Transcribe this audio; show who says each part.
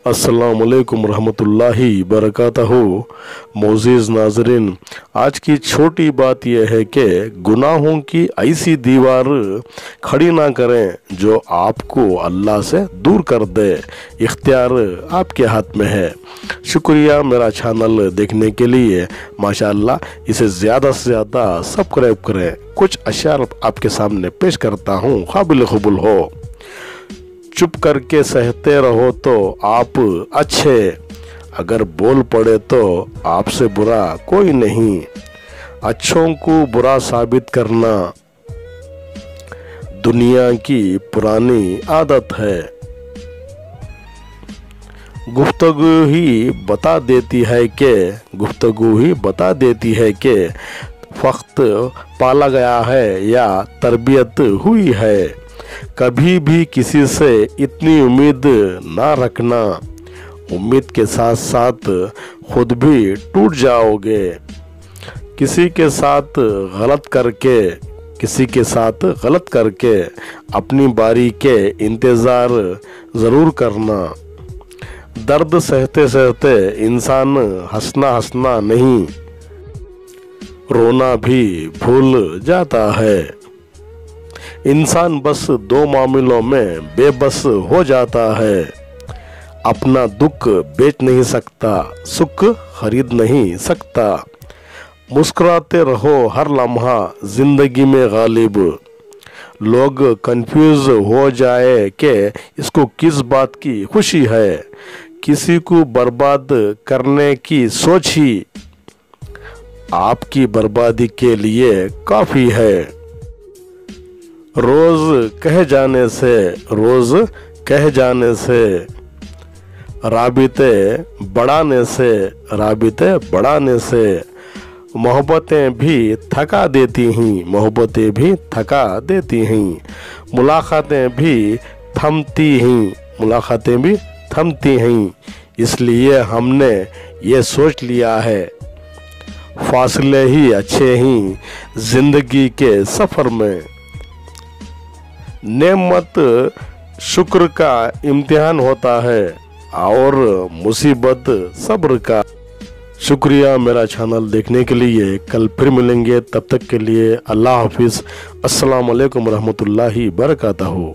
Speaker 1: अस्सलामुअलैकुम रहमतुल्लाहि बरकातहू। मोअज़्ज़िज़ नाज़रीन, आज की छोटी बात यह है कि गुनाहों की ऐसी दीवार खड़ी ना करें जो आपको अल्लाह से दूर कर दे। इख्तियार आपके हाथ में है। शुक्रिया मेरा चैनल देखने के लिए। माशाअल्लाह, इसे ज़्यादा से ज़्यादा सब्सक्राइब करें। कुछ अशार आपके सामने पेश करता हूँ, काबिल क़बूल हो। चुप करके सहते रहो तो आप अच्छे, अगर बोल पड़े तो आपसे बुरा कोई नहीं। अच्छों को बुरा साबित करना दुनिया की पुरानी आदत है। गुफ्तगू ही बता देती है कि वक्त पाला गया है या तरबियत हुई है। कभी भी किसी से इतनी उम्मीद ना रखना, उम्मीद के साथ साथ खुद भी टूट जाओगे। किसी के साथ गलत करके अपनी बारी के इंतज़ार ज़रूर करना। दर्द सहते सहते इंसान हंसना नहीं, रोना भी भूल जाता है। इंसान बस दो मामलों में बेबस हो जाता है। अपना दुख बेच नहीं सकता, सुख खरीद नहीं सकता। मुस्कुराते रहो हर लम्हा जिंदगी में गालिब। लोग कंफ्यूज हो जाए कि इसको किस बात की खुशी है। किसी को बर्बाद करने की सोच ही आपकी बर्बादी के लिए काफ़ी है। रोज़ कह जाने से राबिते बढ़ाने से मोहब्बतें भी थका देती हैं। मुलाकातें भी थमती हैं। इसलिए हमने ये सोच लिया है, फासले ही अच्छे हैं जिंदगी के सफ़र में। नेमत शुक्र का इम्तिहान होता है और मुसीबत सब्र का। शुक्रिया मेरा चैनल देखने के लिए। कल फिर मिलेंगे, तब तक के लिए अल्लाह हाफिज़। अस्सलाम वालेकुम रहमतुल्लाहि बरकातहू।